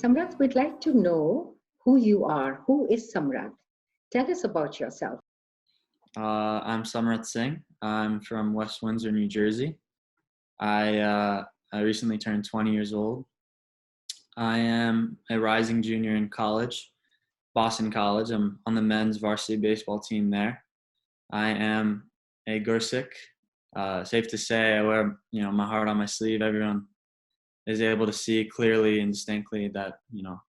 Samrath, we'd like to know who you are. Who is Samrath? Tell us about yourself. I'm Samrath Singh. I'm from West Windsor, New Jersey. I recently turned 20 years old. I am a rising junior in college, Boston College. I'm on the men's varsity baseball team there. I am a Gursikh. Safe to say, I wear my heart on my sleeve. Everyone is able to see clearly and distinctly that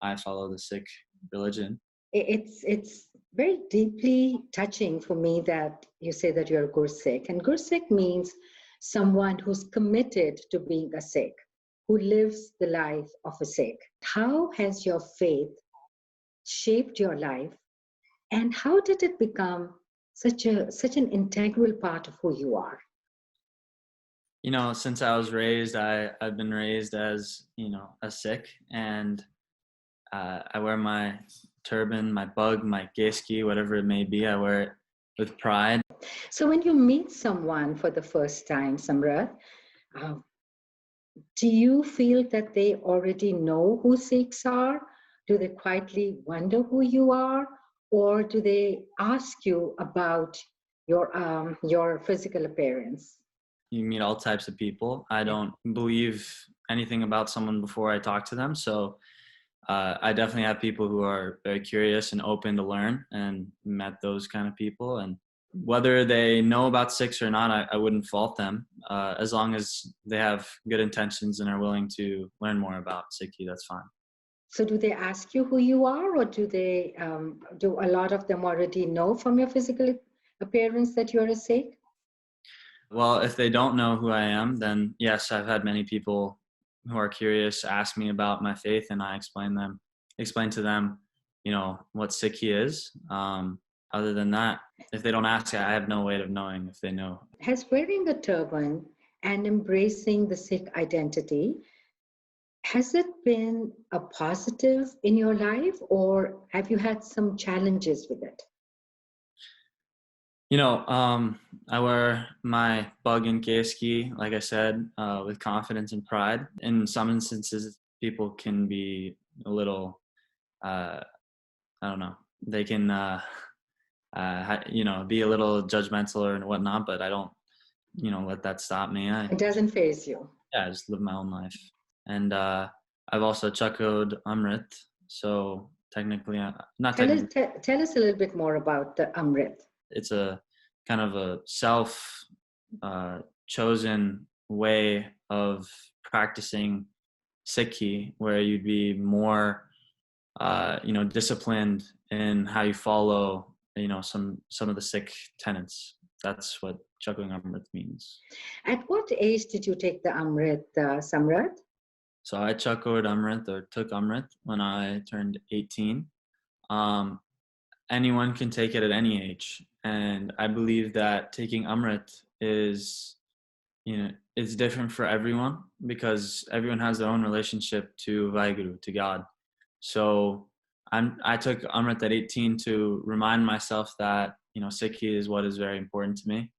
I follow the Sikh religion. It's very deeply touching for me that you say that you're a Gursikh. And Gursikh means someone who's committed to being a Sikh, who lives the life of a Sikh. How has your faith shaped your life, and how did it become such an integral part of who you are? Since I was raised, I've been raised as a Sikh, and I wear my turban, my bug, my geski, whatever it may be. I wear it with pride. So when you meet someone for the first time, Samrath, do you feel that they already know who Sikhs are? Do they quietly wonder who you are? Or do they ask you about your physical appearance? You meet all types of people. I don't believe anything about someone before I talk to them. So I definitely have people who are very curious and open to learn, and met those kind of people. And whether they know about Sikhs or not, I wouldn't fault them. As long as they have good intentions and are willing to learn more about Sikhi, that's fine. So do they ask you who you are, or do a lot of them already know from your physical appearance that you're a Sikh? Well, if they don't know who I am, then yes, I've had many people who are curious ask me about my faith, and I explain to them, what Sikhi is. Other than that, if they don't ask, I have no way of knowing if they know. Has wearing a turban and embracing the Sikh identity, has it been a positive in your life, or have you had some challenges with it? I wear my bug and keski, like I said, with confidence and pride. In some instances, people can be a little, I don't know, they can, be a little judgmental or whatnot, but I don't, let that stop me. It doesn't faze you. Yeah, I just live my own life. And I've also chakoed Amrit, so technically, not technically. Tell us a little bit more about the Amrit. It's a kind of a chosen way of practicing Sikhi, where you'd be more, disciplined in how you follow, some of the Sikh tenets. That's what chakoing Amrit means. At what age did you take the Amrit, Samrath? So I chakoed Amrit, or took Amrit, when I turned 18. Anyone can take it at any age. And I believe that taking Amrit is, it's different for everyone, because everyone has their own relationship to Vaheguru, to God. So I took Amrit at 18 to remind myself that, Sikhi is what is very important to me.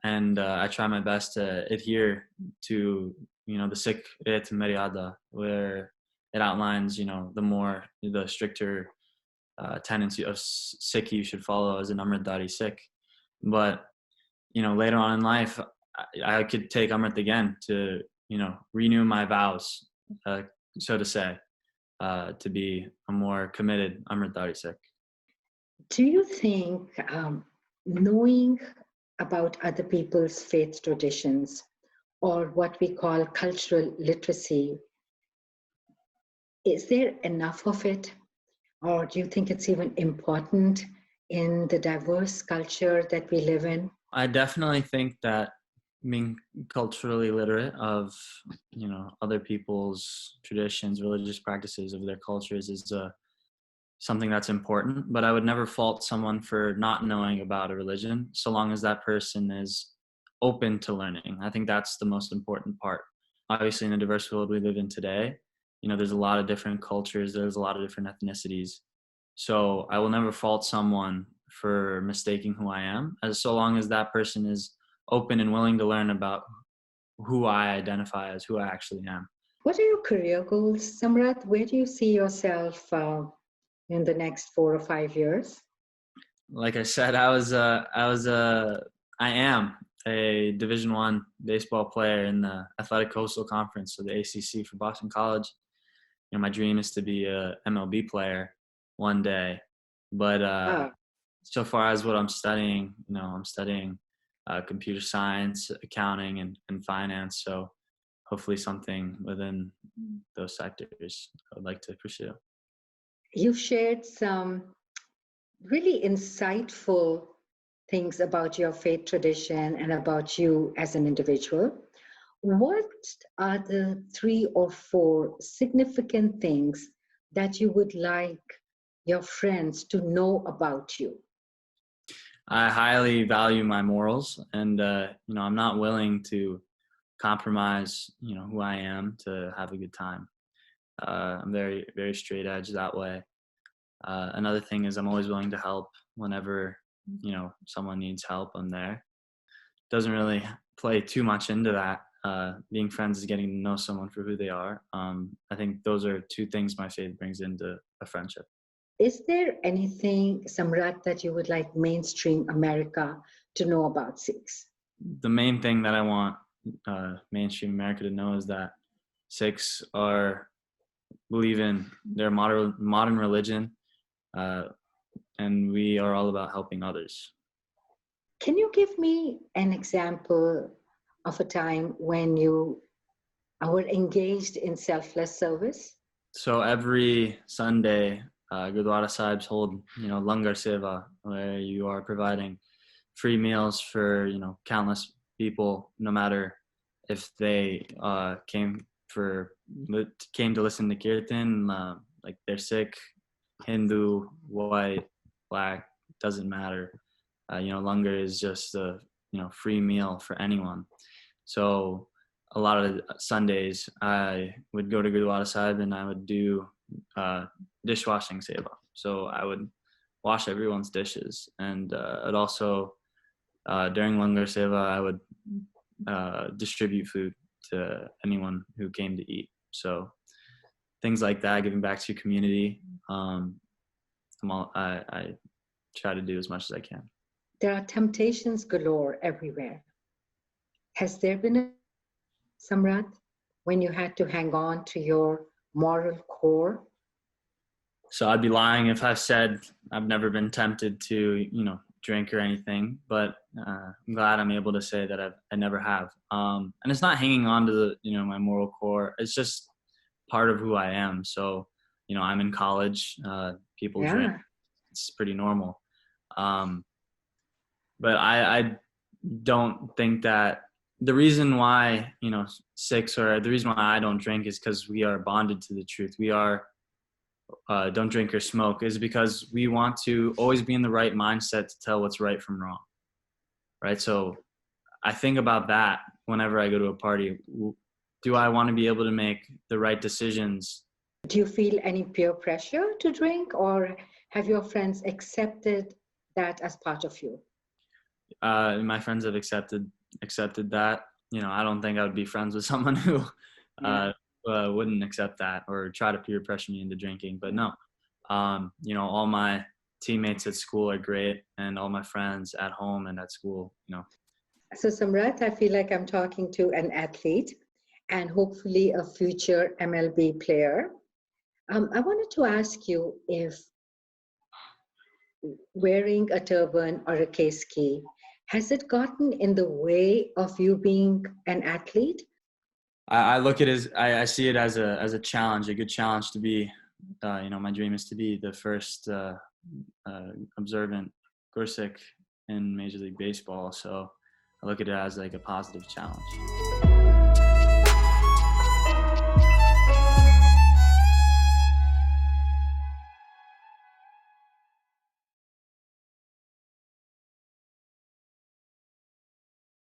And I try my best to adhere to, the Sikh Rit Maryada, where it outlines, the stricter tenets of Sikh you should follow as an Amritdhari Sikh. But later on in life, I could take Amrit again to renew my vows, so to say, to be a more committed Amritdhari Sikh. Do you think knowing about other people's faith traditions, or what we call cultural literacy, is there enough of it? Or do you think it's even important in the diverse culture that we live in? I definitely think that being culturally literate of, other people's traditions, religious practices of their cultures is something that's important. But I would never fault someone for not knowing about a religion, so long as that person is open to learning. I think that's the most important part. Obviously, in the diverse world we live in today, there's a lot of different cultures, there's a lot of different ethnicities. So I will never fault someone for mistaking who I am, as so long as that person is open and willing to learn about who I identify as, who I actually am. What are your career goals, Samrath? Where do you see yourself in the next 4 or 5 years? Like I said, I am a Division I baseball player in the Athletic Coastal Conference, so the ACC for Boston College. My dream is to be a MLB player one day. But so far as what I'm studying, I'm studying computer science, accounting, and finance. So hopefully something within those sectors I would like to pursue. You shared some really insightful things about your faith tradition and about you as an individual. What are the 3 or 4 significant things that you would like your friends to know about you? I highly value my morals, and I'm not willing to compromise, who I am to have a good time. I'm very, very straight edge that way. Another thing is I'm always willing to help whenever, someone needs help. I'm there. Doesn't really play too much into that. Being friends is getting to know someone for who they are. I think those are 2 things my faith brings into a friendship. Is there anything, Samrath, that you would like mainstream America to know about Sikhs? The main thing that I want mainstream America to know is that Sikhs believe in their modern religion, and we are all about helping others. Can you give me an example of a time when you were engaged in selfless service? So every Sunday, Gurdwara Sahibs hold, Langar Seva, where you are providing free meals for, countless people, no matter if they came to listen to Kirtan, like they're Sikh, Hindu, white, black, doesn't matter. Langar is just a, free meal for anyone. So a lot of Sundays I would go to Gurdwara Sahib and I would do dishwashing seva. So I would wash everyone's dishes, and I'd also during Langar Seva I would distribute food to anyone who came to eat. So things like that, giving back to your community. I try to do as much as I can. There are temptations galore everywhere. Has there been a Samrath when you had to hang on to your moral core? So I'd be lying if I said I've never been tempted to, drink or anything, but I'm glad I'm able to say that I never have. And it's not hanging on to the, my moral core. It's just part of who I am. So, I'm in college, people drink. It's pretty normal. But I don't think that the reason why, Sikhs, or the reason why I don't drink is because we are bonded to the truth. We are don't drink or smoke, is because we want to always be in the right mindset to tell what's right from wrong, right? So I think about that whenever I go to a party. Do I want to be able to make the right decisions? Do you feel any peer pressure to drink, or have your friends accepted that as part of you? My friends have accepted that. I don't think I would be friends with someone who wouldn't accept that or try to peer pressure me into drinking. But no, all my teammates at school are great, and all my friends at home and at school, So Samrath, I feel like I'm talking to an athlete and hopefully a future MLB player. I wanted to ask you if wearing a turban or a keski, has it gotten in the way of you being an athlete? I look at it as I see it as a challenge, a good challenge to be. My dream is to be the first observant Gursikh in Major League Baseball. So I look at it as like a positive challenge.